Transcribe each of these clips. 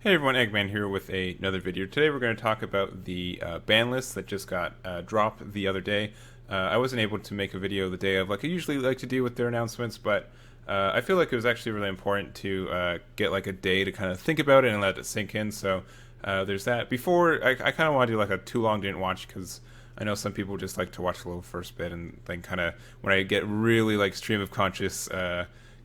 Hey everyone, Egman here with another video. Today we're going to talk about the ban list that just got dropped the other day. I wasn't able to make a video the day of like I usually like to do with their announcements, but I feel like it was actually really important to get like a day to kind of think about it and let it sink in. So there's that. Before, I kind of want to do like a too long didn't watch because I know some people just like to watch the little first bit and then kind of when I get really like stream of conscious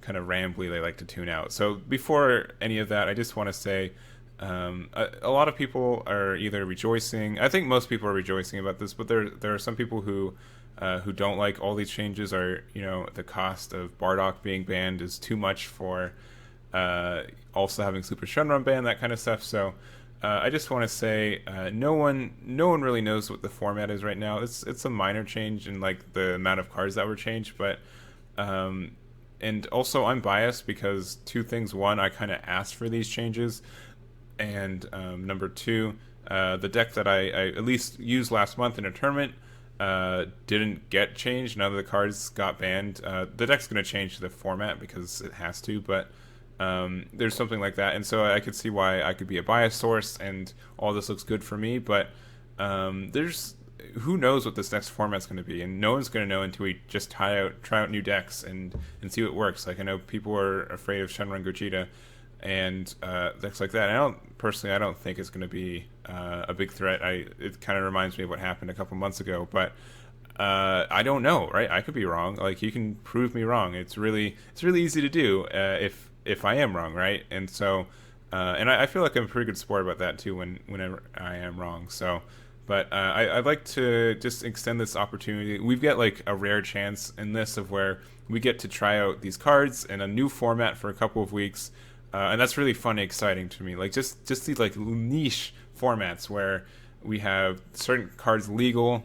kind of rambly, they like to tune out. So before any of that, I just want to say a lot of people are either rejoicing. I think most people are rejoicing about this, but there are some people who don't like all these changes. Are the cost of Bardock being banned is too much for also having Super Shenron banned, that kind of stuff. So I just want to say no one really knows what the format is right now. It's a minor change in like the amount of cards that were changed, but and also I'm biased because two things. One, I kind of asked for these changes. And number two, the deck that I at least used last month in a tournament didn't get changed. None of the cards got banned. The deck's going to change the format because it has to, but there's something like that. And so I could see why I could be a bias source and all this looks good for me, but there's who knows what this next format's going to be, and no one's going to know until we just try out new decks and see what works. Like I know people are afraid of Shenron Gogeta and decks like that. I don't think it's going to be a big threat. It kind of reminds me of what happened a couple months ago, but I don't know, right? I could be wrong. Like you can prove me wrong. It's really easy to do if I am wrong, right? And so and I feel like I'm a pretty good sport about that too whenever I am wrong. So. But I'd like to just extend this opportunity. We've got like a rare chance in this of where we get to try out these cards in a new format for a couple of weeks. And that's really fun and exciting to me. Like just these like niche formats where we have certain cards legal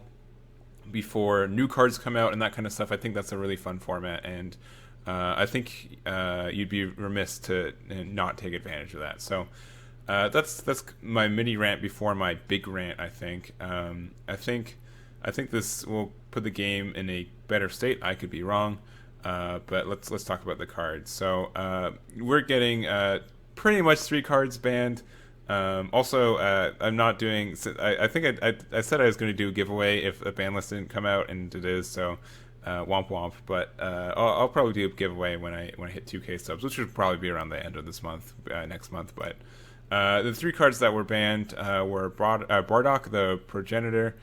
before new cards come out and that kind of stuff. I think that's a really fun format, and I think you'd be remiss to not take advantage of that. So that's my mini rant before my big rant. I think this will put the game in a better state. I could be wrong. But let's talk about the cards. So we're getting pretty much 3 cards banned. Also, I'm not doing. I think I said I was going to do a giveaway if a ban list didn't come out, and it is. So womp womp. But I'll probably do a giveaway when I hit 2K subs, which would probably be around the end of this month, next month. But the 3 cards that were banned were Bardock, the Progenitor,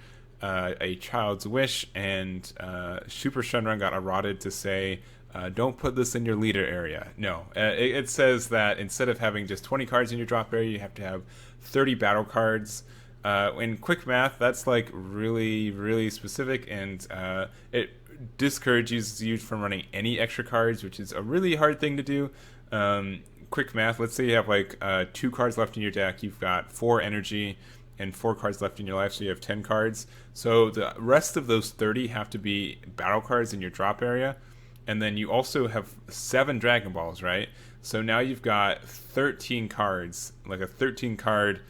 A Child's Wish, and Super Shenron got eroded to say, don't put this in your leader area. No, it says that instead of having just 20 cards in your drop area, you have to have 30 battle cards. In quick math, that's like really specific, and it discourages you from running any extra cards, which is a really hard thing to do. Quick math, let's say you have like 2 cards left in your deck, you've got 4 energy, and 4 cards left in your life, so you have 10 cards. So the rest of those 30 have to be battle cards in your drop area. And then you also have 7 Dragon Balls, right? So now you've got 13 cards, like a 13 card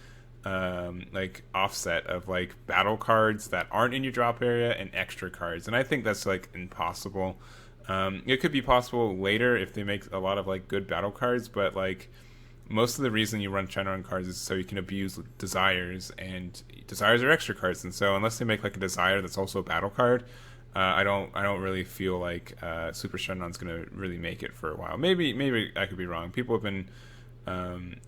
like offset of like battle cards that aren't in your drop area and extra cards. And I think that's like impossible. It could be possible later if they make a lot of like good battle cards, but like most of the reason you run Shenron cards is so you can abuse desires, and desires are extra cards. And so unless they make like a desire that's also a battle card, I don't really feel like Super Shenron's gonna really make it for a while. Maybe I could be wrong. People have been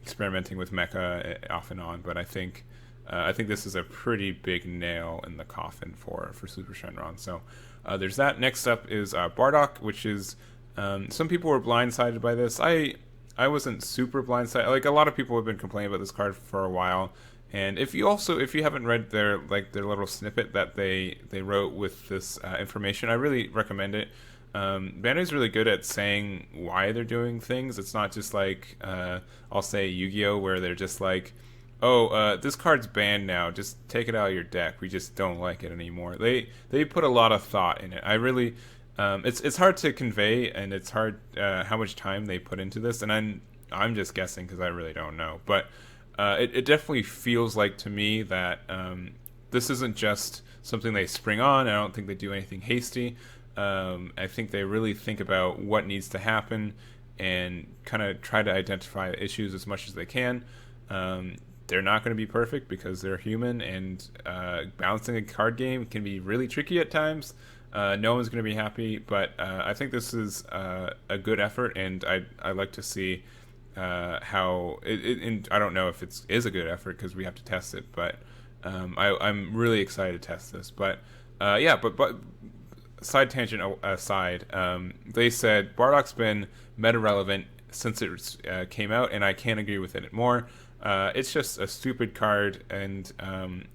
experimenting with mecha off and on, but I think this is a pretty big nail in the coffin for Super Shenron. So there's that. Next up is Bardock, which is some people were blindsided by this. I wasn't super blindsided. Like a lot of people have been complaining about this card for a while. And if you haven't read their little snippet that they wrote with this information, I really recommend it. Bandai's really good at saying why they're doing things. It's not just like I'll say Yu-Gi-Oh, where they're just like, oh, this card's banned now, just take it out of your deck. We just don't like it anymore. They put a lot of thought in it. I really it's hard to convey, and it's hard how much time they put into this, and I'm just guessing because I really don't know. But it definitely feels like to me that this isn't just something they spring on. I don't think they do anything hasty. I think they really think about what needs to happen and kind of try to identify issues as much as they can. They're not going to be perfect because they're human, and balancing a card game can be really tricky at times. No one's going to be happy, but I think this is a good effort, and I like to see how and I don't know if it is a good effort because we have to test it, but I'm really excited to test this. But yeah, but side tangent aside, they said Bardock's been meta relevant since it came out, and I can't agree with it more. It's just a stupid card, and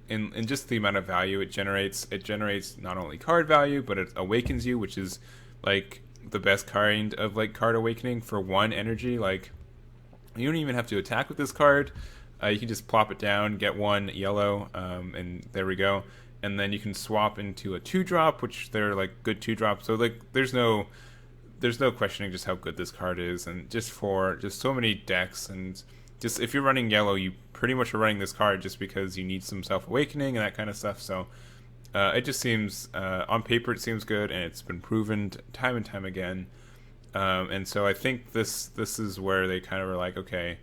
in just the amount of value it generates not only card value, but it awakens you, which is like the best kind of like card awakening for 1 energy. Like, you don't even have to attack with this card. You can just plop it down, get 1 yellow, and there we go. And then you can swap into a 2-drop, which they're like good 2-drops. So like, there's no questioning just how good this card is, and just for just so many decks, and just if you're running yellow, you pretty much are running this card just because you need some self-awakening and that kind of stuff. So it just seems, on paper it seems good, and it's been proven time and time again. And so I think this is where they kind of were like, okay,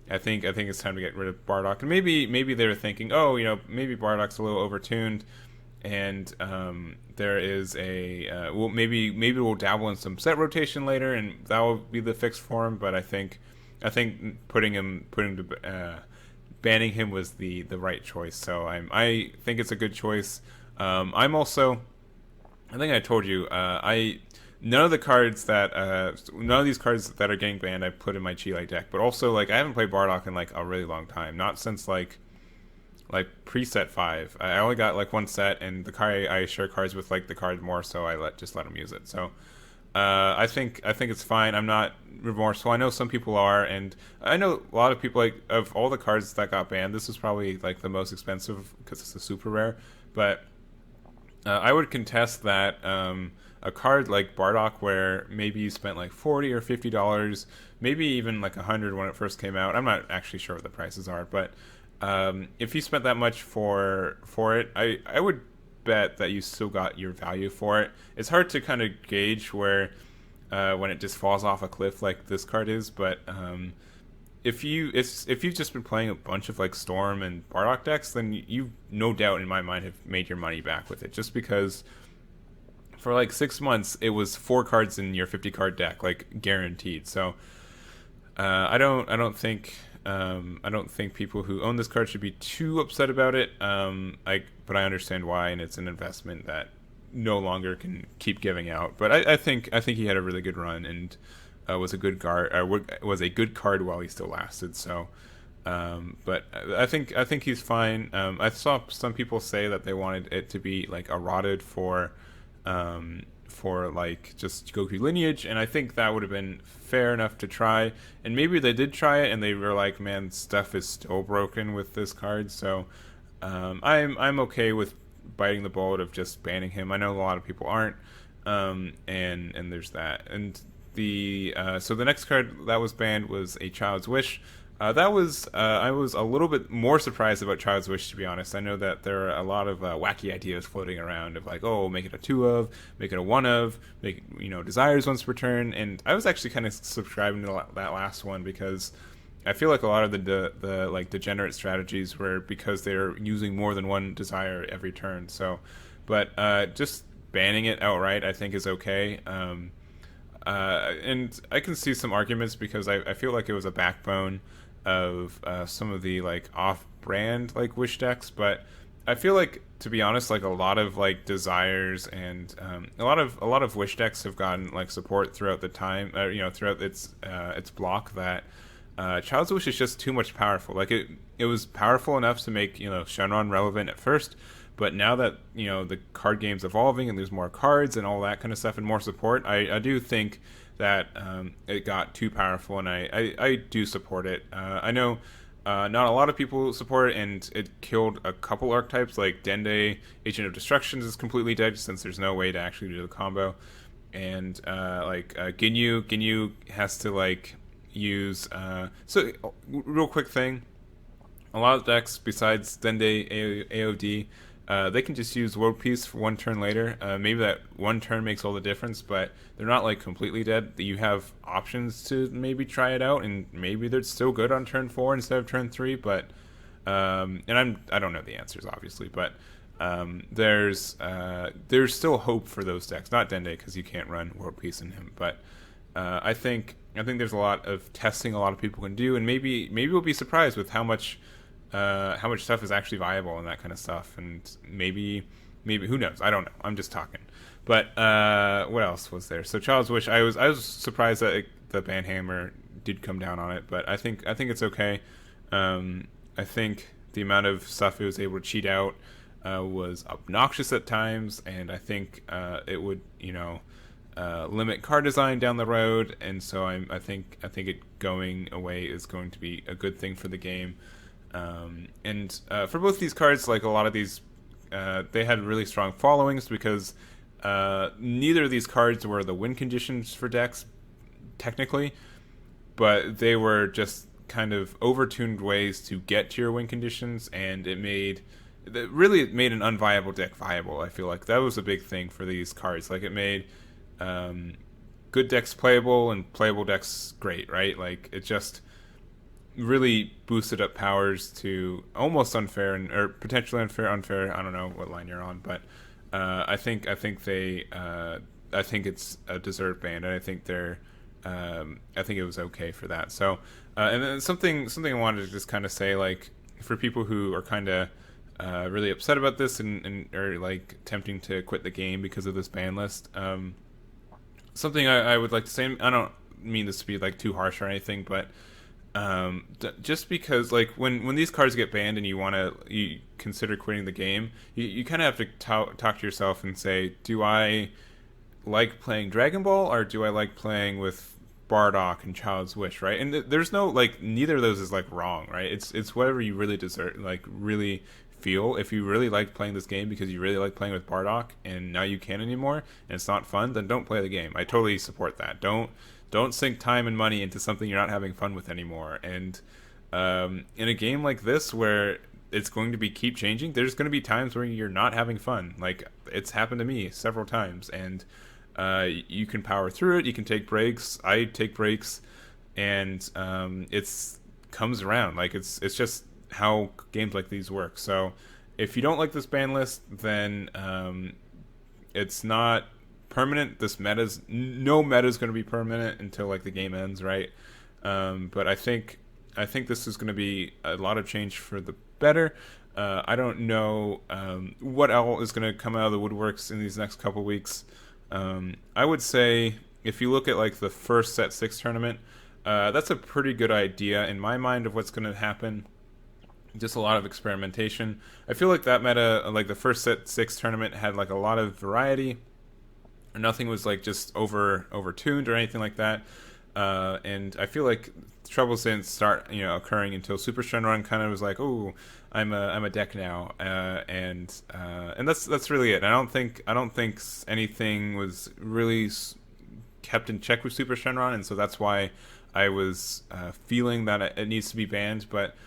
I think it's time to get rid of Bardock. And maybe they were thinking, oh, maybe Bardock's a little overtuned, and there is a well, maybe we'll dabble in some set rotation later, and that will be the fix for him. But I think banning him was the right choice. So I think it's a good choice. I'm also, I think I told you, none of these cards that are getting banned I put in my Chi deck, but also like I haven't played Bardock in like a really long time, not since like preset 5. I only got like 1 set, and the card I share cards with like the card more, so I just let him use it. So I think it's fine. I'm not remorseful. I know some people are, and I know a lot of people, like, of all the cards that got banned, this is probably like the most expensive because it's a super rare. But I would contest that a card like Bardock, where maybe you spent like $40 or $50, maybe even like $100 when it first came out. I'm not actually sure what the prices are, but if you spent that much for it, I would bet that you still got your value for it. It's hard to kind of gauge where when it just falls off a cliff like this card is, but if you've just been playing a bunch of like Storm and Bardock decks, then you no doubt in my mind have made your money back with it, just because for like 6 months it was 4 cards in your 50 card deck, like guaranteed. So I don't think people who own this card should be too upset about it. But I understand why, and it's an investment that no longer can keep giving out. But I think he had a really good run, and was a good card while he still lasted. So, but I think he's fine. I saw some people say that they wanted it to be like eroded for like just Goku lineage, and I think that would have been fair enough to try. And maybe they did try it, and they were like, man, stuff is still broken with this card. So I'm okay with biting the bullet of just banning him. I know a lot of people aren't, and there's that. And so the next card that was banned was a Child's Wish. I was a little bit more surprised about Child's Wish, to be honest. I know that there are a lot of wacky ideas floating around of like, oh, make it a 2 of, make it a 1 of, make desires once per turn. And I was actually kind of subscribing to that last one, because I feel like a lot of the like degenerate strategies were because they're using more than 1 desire every turn. So, but just banning it outright, I think, is okay. And I can see some arguments, because I feel like it was a backbone of some of the like off-brand like Wish decks, but I feel like, to be honest, like a lot of like desires and a lot of Wish decks have gotten like support throughout the time, throughout its block, that Child's Wish is just too much powerful. Like it was powerful enough to make Shenron relevant at first, but now that the card game's evolving and there's more cards and all that kind of stuff and more support, I do think that it got too powerful, and I do support it. I know not a lot of people support it, and it killed a couple archetypes, like Dende, Agent of Destruction, is completely dead since there's no way to actually do the combo. And Ginyu has to like use so real quick thing, a lot of decks besides Dende AOD they can just use World Peace for one turn later. Maybe that one turn makes all the difference, but they're not like completely dead. You have options to maybe try it out, and maybe they're still good on turn 4 instead of turn 3. But and I don't know the answers obviously, but there's still hope for those decks. Not Dende because you can't run World Peace in him, but I think there's a lot of testing a lot of people can do, and maybe we'll be surprised with how much stuff is actually viable and that kind of stuff, and maybe who knows? I don't know. I'm just talking. But what else was there? So Child's Wish, I was surprised that the Banhammer did come down on it, but I think it's okay. I think the amount of stuff it was able to cheat out was obnoxious at times, and I think it would limit card design down the road, and so I think it going away is going to be a good thing for the game. And for both these cards, like a lot of these, they had really strong followings because neither of these cards were the win conditions for decks, technically, but they were just kind of overtuned ways to get to your win conditions, and it made an unviable deck viable. I feel like that was a big thing for these cards. Like it made good decks playable and playable decks great, right? Like it just really boosted up powers to almost unfair or potentially unfair. I don't know what line you're on, but I think it's a deserved ban, and I think it was okay for that. So and then something I wanted to just kind of say, like for people who are kind of really upset about this and are like tempting to quit the game because of this ban list. Something I would like to say, I don't mean this to be like too harsh or anything, but just because like when these cards get banned and you consider quitting the game, you kind of have to talk to yourself and say, do I like playing Dragon Ball or do I like playing with Bardock and Child's Wish, right? And there's no like, neither of those is like wrong, right? It's whatever you really deserve, like really feel. If you really like playing this game because you really like playing with Bardock and now you can't anymore and it's not fun, then don't play the game. I totally support that. Don't sink time and money into something you're not having fun with anymore. And in a game like this where it's going to keep changing, there's going to be times where you're not having fun. Like it's happened to me several times, and you can power through it. You can take breaks. I take breaks, and it's comes around. Like it's just how games like these work. So if you don't like this ban list, then it's not permanent. No meta is going to be permanent until like the game ends, right? But I think this is going to be a lot of change for the better. I don't know what else is going to come out of the woodworks in these next couple weeks. I would say if you look at like the first Set 6 tournament, that's a pretty good idea in my mind of what's going to happen. Just a lot of experimentation. I feel like that meta, like the first Set 6 tournament, had like a lot of variety. Nothing was like just overtuned or anything like that. And I feel like troubles didn't start occurring until Super Shenron kind of was like, oh, I'm a deck now, and that's really it. I don't think anything was really kept in check with Super Shenron, and so that's why I was feeling that it needs to be banned. But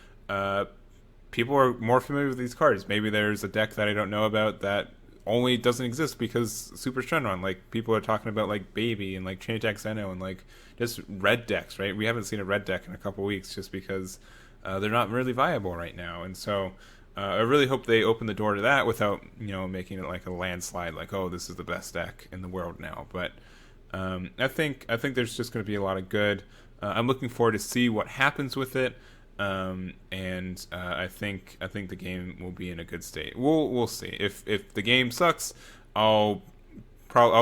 people are more familiar with these cards. Maybe there's a deck that I don't know about that only doesn't exist because Super Shenron. Like people are talking about like Baby and like Chain Attack Zeno and like just red decks, right? We haven't seen a red deck in a couple weeks just because they're not really viable right now. And so I really hope they open the door to that without making it like a landslide, like, oh, this is the best deck in the world now. But I think there's just going to be a lot of good. I'm looking forward to see what happens with it. And I think the game will be in a good state. We'll see. If the game sucks, I'll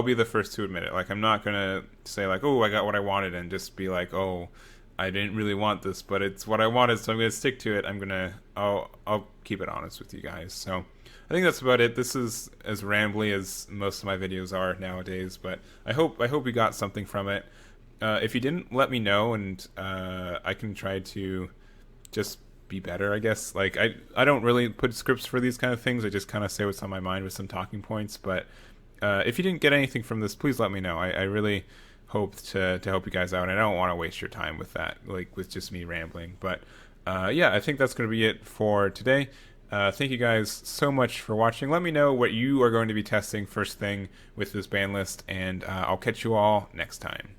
be the first to admit it. Like I'm not gonna say like, oh, I got what I wanted, and just be like, oh, I didn't really want this, but it's what I wanted, so I'm gonna stick to it. I'll keep it honest with you guys. So I think that's about it. This is as rambly as most of my videos are nowadays, but I hope you got something from it. If you didn't, let me know, and I can try to just be better, I guess. Like I don't really put scripts for these kind of things. I just kind of say what's on my mind with some talking points. But if you didn't get anything from this, please let me know. I really hope to help you guys out, and I don't want to waste your time with that, like with just me rambling. But yeah, I think that's going to be it for today. Thank you guys so much for watching. Let me know what you are going to be testing first thing with this ban list, and I'll catch you all next time.